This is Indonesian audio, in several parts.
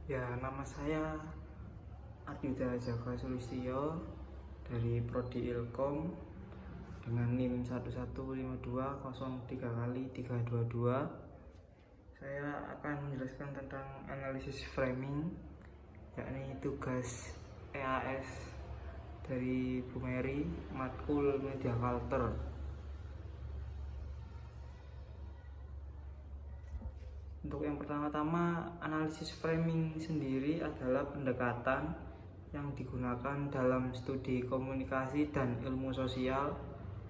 Ya, nama saya Arjuda Jaka Sulistyo dari Prodi Ilkom dengan NIM 1152033x322. Saya akan menjelaskan tentang analisis framing, yakni tugas EAS dari Bu Mary, matkul Media Culture. Untuk yang pertama-tama, analisis framing sendiri adalah pendekatan yang digunakan dalam studi komunikasi dan ilmu sosial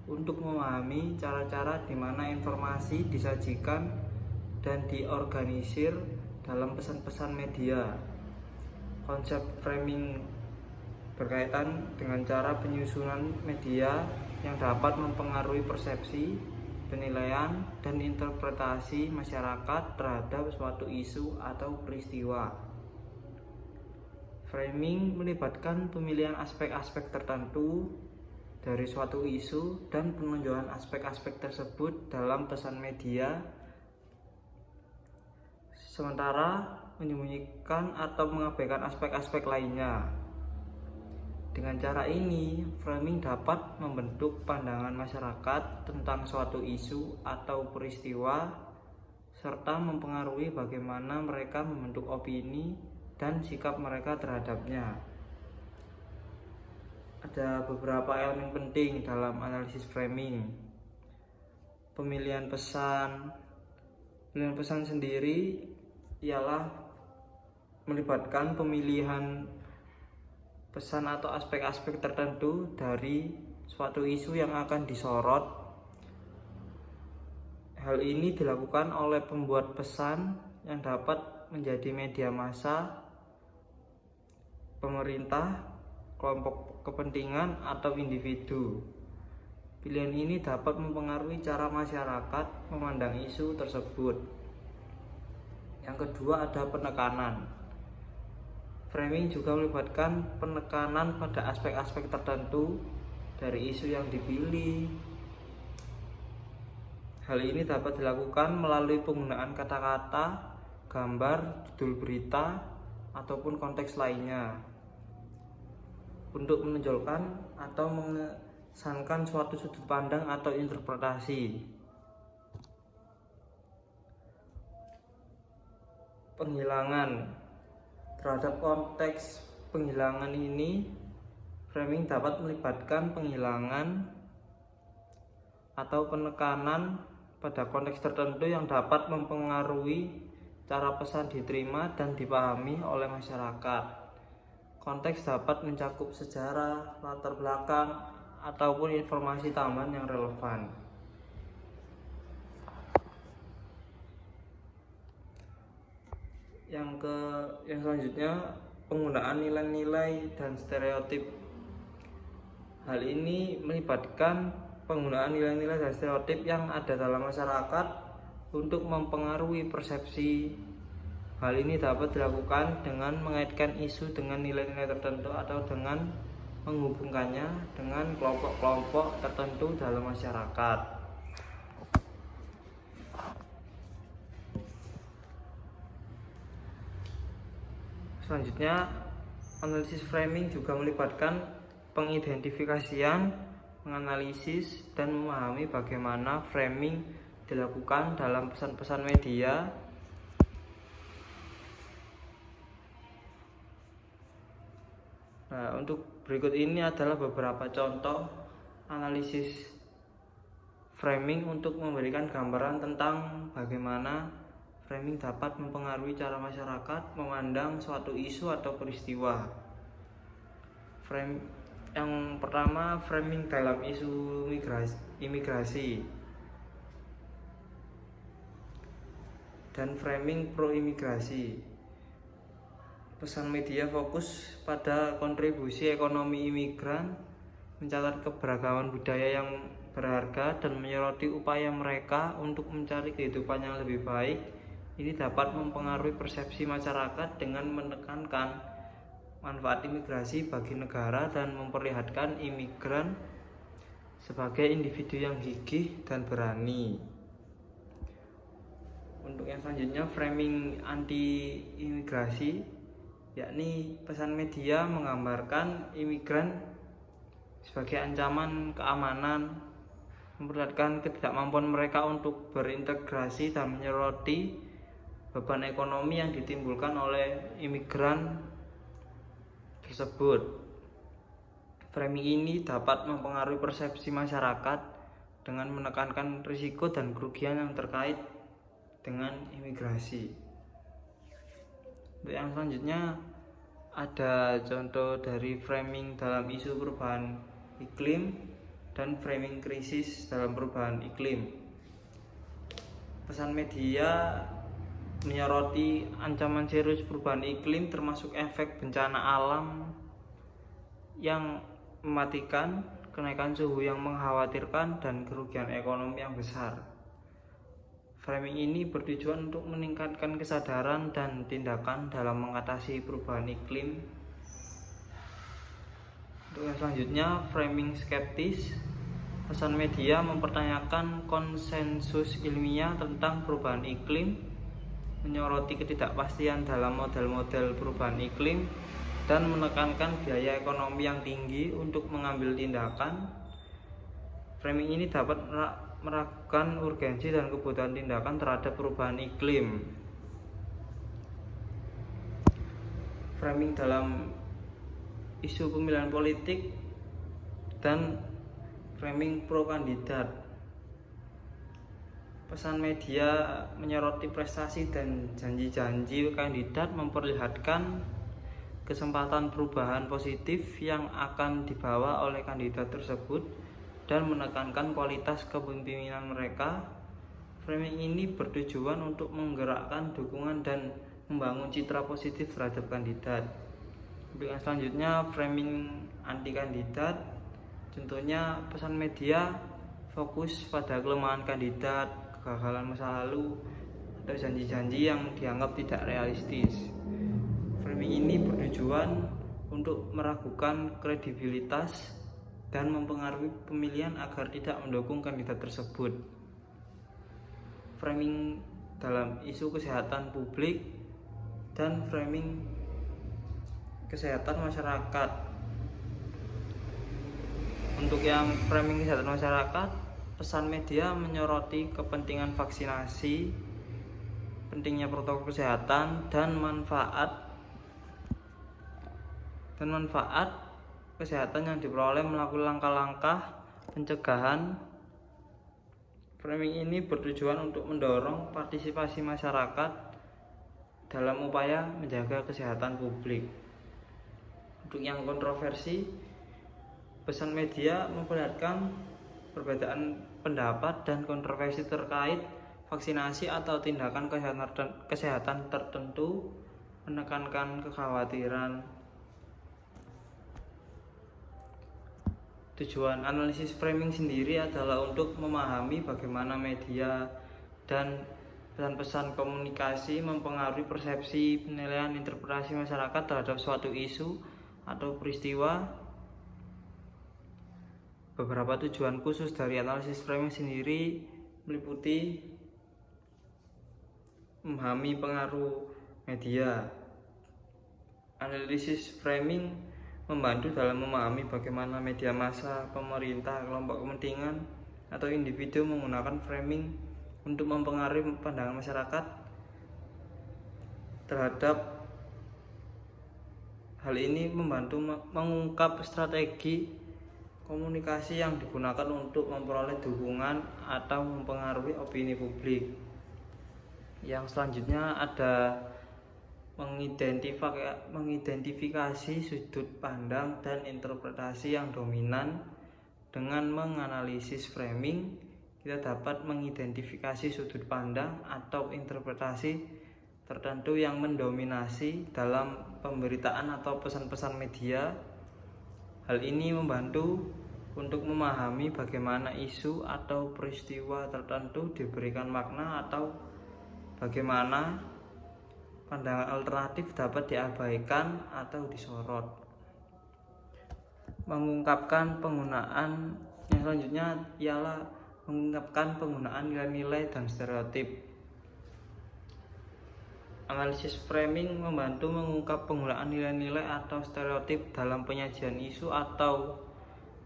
untuk memahami cara-cara di mana informasi disajikan dan diorganisir dalam pesan-pesan media. Konsep framing berkaitan dengan cara penyusunan media yang dapat mempengaruhi persepsi, penilaian, dan interpretasi masyarakat terhadap suatu isu atau peristiwa. Framing melibatkan pemilihan aspek-aspek tertentu dari suatu isu dan penunjukan aspek-aspek tersebut dalam pesan media, sementara menyembunyikan atau mengabaikan aspek-aspek lainnya. Dengan cara ini, framing dapat membentuk pandangan masyarakat tentang suatu isu atau peristiwa, serta mempengaruhi bagaimana mereka membentuk opini dan sikap mereka terhadapnya. Ada beberapa elemen penting dalam analisis framing. Pemilihan pesan. Pemilihan pesan sendiri ialah melibatkan pemilihan pesan atau aspek-aspek tertentu dari suatu isu yang akan disorot. Hal ini dilakukan oleh pembuat pesan yang dapat menjadi media massa, pemerintah, kelompok kepentingan, atau individu. Pilihan ini dapat mempengaruhi cara masyarakat memandang isu tersebut. Yang kedua, ada penekanan. Framing juga melibatkan penekanan pada aspek-aspek tertentu dari isu yang dipilih. Hal ini dapat dilakukan melalui penggunaan kata-kata, gambar, judul berita, ataupun konteks lainnya untuk menonjolkan atau mengesankan suatu sudut pandang atau interpretasi. Penghilangan. Terhadap konteks penghilangan ini, framing dapat melibatkan penghilangan atau penekanan pada konteks tertentu yang dapat mempengaruhi cara pesan diterima dan dipahami oleh masyarakat. Konteks dapat mencakup sejarah, latar belakang, ataupun informasi tambahan yang relevan. Yang selanjutnya, penggunaan nilai-nilai dan stereotip. Hal ini melibatkan penggunaan nilai-nilai dan stereotip yang ada dalam masyarakat untuk mempengaruhi persepsi. Hal ini dapat dilakukan dengan mengaitkan isu dengan nilai-nilai tertentu atau dengan menghubungkannya dengan kelompok-kelompok tertentu dalam masyarakat. Selanjutnya, analisis framing juga melibatkan pengidentifikasian, menganalisis, dan memahami bagaimana framing dilakukan dalam pesan-pesan media. Nah, untuk berikut ini adalah beberapa contoh analisis framing untuk memberikan gambaran tentang bagaimana framing dapat mempengaruhi cara masyarakat memandang suatu isu atau peristiwa. Yang pertama, framing dalam isu imigrasi dan framing pro-imigrasi. Pesan media fokus pada kontribusi ekonomi imigran, mencatat keberagaman budaya yang berharga, dan menyoroti upaya mereka untuk mencari kehidupan yang lebih baik. Ini dapat mempengaruhi persepsi masyarakat dengan menekankan manfaat imigrasi bagi negara dan memperlihatkan imigran sebagai individu yang gigih dan berani. Untuk yang selanjutnya, framing anti imigrasi. yakni pesan media menggambarkan imigran sebagai ancaman keamanan, memperlihatkan ketidakmampuan mereka untuk berintegrasi dan menyoroti beban ekonomi yang ditimbulkan oleh imigran tersebut. Framing ini dapat mempengaruhi persepsi masyarakat dengan menekankan risiko dan kerugian yang terkait dengan imigrasi. Untuk yang selanjutnya ada contoh dari framing dalam isu perubahan iklim dan framing krisis dalam perubahan iklim. Pesan media menyoroti ancaman serius perubahan iklim termasuk efek bencana alam yang mematikan, kenaikan suhu yang mengkhawatirkan, dan kerugian ekonomi yang besar. Framing ini bertujuan untuk meningkatkan kesadaran dan tindakan dalam mengatasi perubahan iklim. Untuk yang selanjutnya, framing skeptis. Pesan media mempertanyakan konsensus ilmiah tentang perubahan iklim, menyoroti ketidakpastian dalam model-model perubahan iklim, dan menekankan biaya ekonomi yang tinggi untuk mengambil tindakan. Framing ini dapat meragukan urgensi dan kebutuhan tindakan terhadap perubahan iklim. Framing dalam isu pemilihan politik dan framing pro kandidat. Pesan media menyoroti prestasi dan janji-janji kandidat, memperlihatkan kesempatan perubahan positif yang akan dibawa oleh kandidat tersebut dan menekankan kualitas kepemimpinan mereka. Framing ini bertujuan untuk menggerakkan dukungan dan membangun citra positif terhadap kandidat. Untuk yang selanjutnya, framing anti kandidat. Contohnya, pesan media fokus pada kelemahan kandidat, kegagalan masa lalu, atau janji-janji yang dianggap tidak realistis. Framing ini bertujuan untuk meragukan kredibilitas dan mempengaruhi pemilihan agar tidak mendukung kandidat tersebut. Framing dalam isu kesehatan publik dan framing kesehatan masyarakat. Untuk yang framing kesehatan masyarakat, pesan media menyoroti kepentingan vaksinasi, pentingnya protokol kesehatan, dan manfaat kesehatan yang diperoleh melalui langkah-langkah pencegahan. Framing ini bertujuan untuk mendorong partisipasi masyarakat dalam upaya menjaga kesehatan publik. Untuk yang kontroversi, pesan media memperlihatkan perbedaan pendapat dan kontroversi terkait vaksinasi atau tindakan kesehatan tertentu, menekankan kekhawatiran. Tujuan analisis framing sendiri adalah untuk memahami bagaimana media dan pesan-pesan komunikasi mempengaruhi persepsi, penilaian, interpretasi masyarakat terhadap suatu isu atau peristiwa. Beberapa tujuan khusus dari analisis framing sendiri meliputi memahami pengaruh media. Analisis framing membantu dalam memahami bagaimana media massa, pemerintah, kelompok kepentingan, atau individu menggunakan framing untuk mempengaruhi pandangan masyarakat terhadap. Hal ini membantu mengungkap strategi komunikasi yang digunakan untuk memperoleh dukungan atau mempengaruhi opini publik. Yang selanjutnya ada mengidentifikasi sudut pandang dan interpretasi yang dominan. Dengan menganalisis framing, kita dapat mengidentifikasi sudut pandang atau interpretasi tertentu yang mendominasi dalam pemberitaan atau pesan-pesan media. Hal ini membantu untuk memahami bagaimana isu atau peristiwa tertentu diberikan makna atau bagaimana pandangan alternatif dapat diabaikan atau disorot. Mengungkapkan penggunaan yang selanjutnya ialah mengungkapkan penggunaan nilai-nilai dan stereotip. Analisis framing membantu mengungkap penggunaan nilai-nilai atau stereotip dalam penyajian isu atau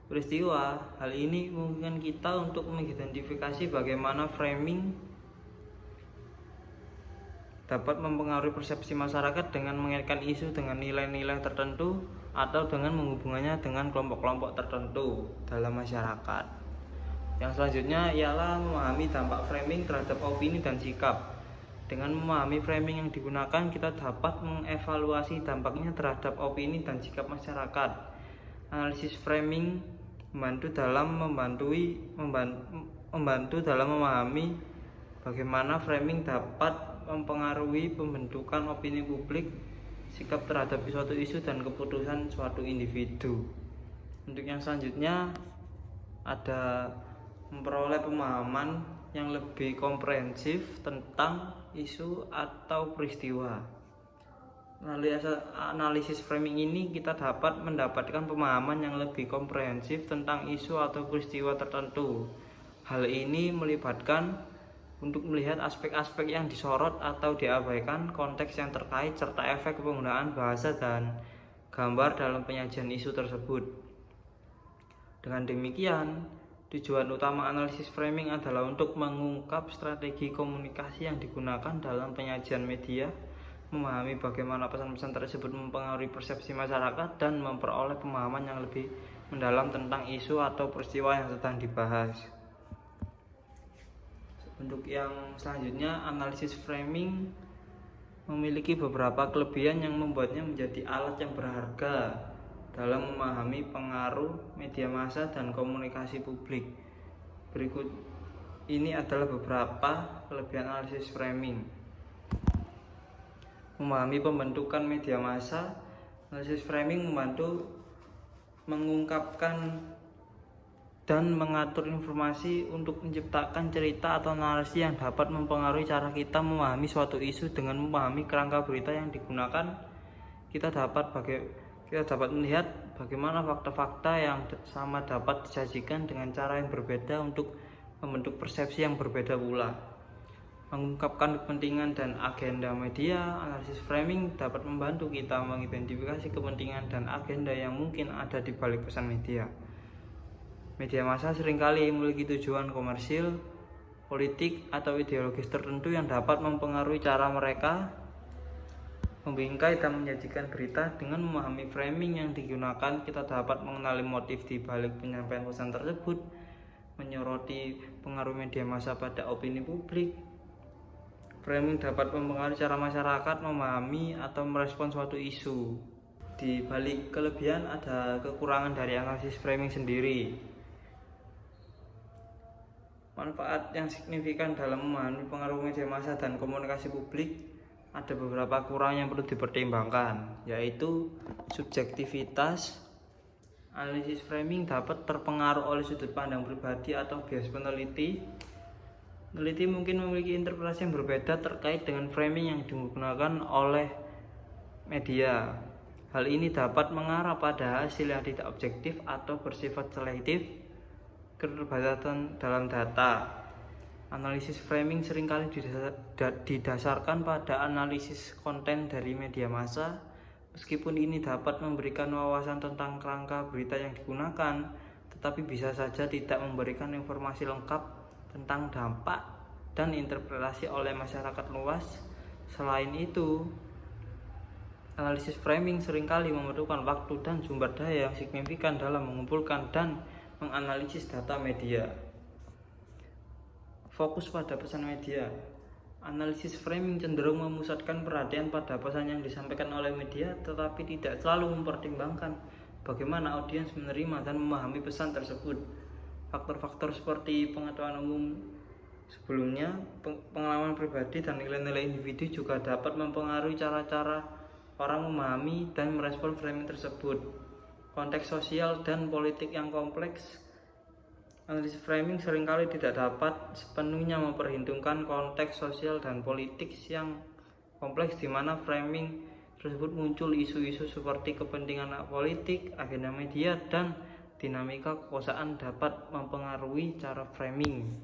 peristiwa. Hal ini memungkinkan kita untuk mengidentifikasi bagaimana framing dapat mempengaruhi persepsi masyarakat dengan mengaitkan isu dengan nilai-nilai tertentu atau dengan menghubungannya dengan kelompok-kelompok tertentu dalam masyarakat. Yang selanjutnya ialah memahami dampak framing terhadap opini dan sikap. Dengan memahami framing yang digunakan, kita dapat mengevaluasi dampaknya terhadap opini dan sikap masyarakat. Analisis framing membantu dalam memahami bagaimana framing dapat mempengaruhi pembentukan opini publik, sikap terhadap suatu isu, dan keputusan suatu individu. Untuk yang selanjutnya ada memperoleh pemahaman yang lebih komprehensif tentang isu atau peristiwa. Melalui analisis framing ini kita dapat mendapatkan pemahaman yang lebih komprehensif tentang isu atau peristiwa tertentu. Hal ini melibatkan untuk melihat aspek-aspek yang disorot atau diabaikan, konteks yang terkait, serta efek penggunaan bahasa dan gambar dalam penyajian isu tersebut. Dengan demikian, tujuan utama analisis framing adalah untuk mengungkap strategi komunikasi yang digunakan dalam penyajian media, memahami bagaimana pesan-pesan tersebut mempengaruhi persepsi masyarakat, dan memperoleh pemahaman yang lebih mendalam tentang isu atau peristiwa yang sedang dibahas. Untuk yang selanjutnya, analisis framing memiliki beberapa kelebihan yang membuatnya menjadi alat yang berharga dalam memahami pengaruh media massa dan komunikasi publik. Berikut ini adalah beberapa kelebihan analisis framing. Memahami pembentukan media massa. Analisis framing membantu mengungkapkan dan mengatur informasi untuk menciptakan cerita atau narasi yang dapat mempengaruhi cara kita memahami suatu isu. Dengan memahami kerangka berita yang digunakan, kita dapat melihat bagaimana fakta-fakta yang sama dapat disajikan dengan cara yang berbeda untuk membentuk persepsi yang berbeda pula. Mengungkapkan kepentingan dan agenda media. Analisis framing dapat membantu kita mengidentifikasi kepentingan dan agenda yang mungkin ada di balik pesan media. Media massa seringkali memiliki tujuan komersil, politik, atau ideologis tertentu yang dapat mempengaruhi cara mereka membingkai dan menyajikan berita. Dengan memahami framing yang digunakan, kita dapat mengenali motif di balik penyampaian pesan tersebut, menyoroti pengaruh media massa pada opini publik. Framing dapat mempengaruhi cara masyarakat memahami atau merespons suatu isu. Di balik kelebihan ada kekurangan dari analisis framing sendiri. Manfaat yang signifikan dalam memahami pengaruh media massa dan komunikasi publik, ada beberapa kurang yang perlu dipertimbangkan, yaitu subjektivitas. Analisis framing dapat terpengaruh oleh sudut pandang pribadi atau bias peneliti. Peneliti mungkin memiliki interpretasi yang berbeda terkait dengan framing yang digunakan oleh media. Hal ini dapat mengarah pada hasil yang tidak objektif atau bersifat selektif. Keterbatasan dalam data. Analisis framing seringkali didasarkan pada analisis konten dari media massa. Meskipun ini dapat memberikan wawasan tentang kerangka berita yang digunakan, tetapi bisa saja tidak memberikan informasi lengkap tentang dampak dan interpretasi oleh masyarakat luas. Selain itu, analisis framing seringkali memerlukan waktu dan sumber daya yang signifikan dalam mengumpulkan dan menganalisis data media. Fokus pada pesan media. Analisis framing cenderung memusatkan perhatian pada pesan yang disampaikan oleh media, tetapi tidak selalu mempertimbangkan bagaimana audiens menerima dan memahami pesan tersebut. Faktor-faktor seperti pengetahuan umum sebelumnya, pengalaman pribadi, dan nilai-nilai individu juga dapat mempengaruhi cara-cara orang memahami dan merespon framing tersebut. Konteks sosial dan politik yang kompleks. Analisis framing seringkali tidak dapat sepenuhnya memperhitungkan konteks sosial dan politik yang kompleks, di mana framing tersebut muncul isu-isu seperti kepentingan politik, agenda media, dan dinamika kekuasaan dapat mempengaruhi cara framing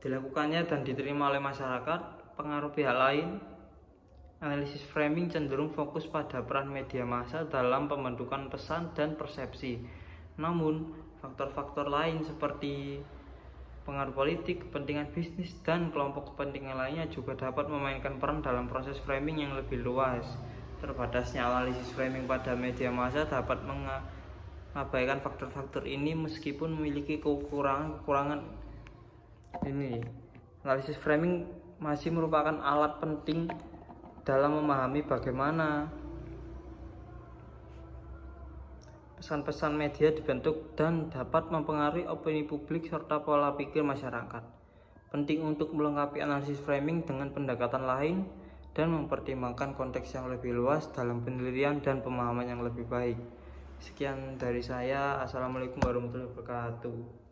dilakukannya dan diterima oleh masyarakat. pengaruh pihak lain. Analisis framing cenderung fokus pada peran media massa dalam pembentukan pesan dan persepsi. Namun, faktor-faktor lain seperti pengaruh politik, kepentingan bisnis, dan kelompok kepentingan lainnya juga dapat memainkan peran dalam proses framing yang lebih luas. Terbatasnya analisis framing pada media massa dapat mengabaikan faktor-faktor ini meskipun memiliki kekurangan ini. Analisis framing masih merupakan alat penting dalam memahami bagaimana pesan-pesan media dibentuk dan dapat mempengaruhi opini publik serta pola pikir masyarakat. Penting untuk melengkapi analisis framing dengan pendekatan lain dan mempertimbangkan konteks yang lebih luas dalam penelitian dan pemahaman yang lebih baik. Sekian dari saya. Assalamualaikum warahmatullahi wabarakatuh.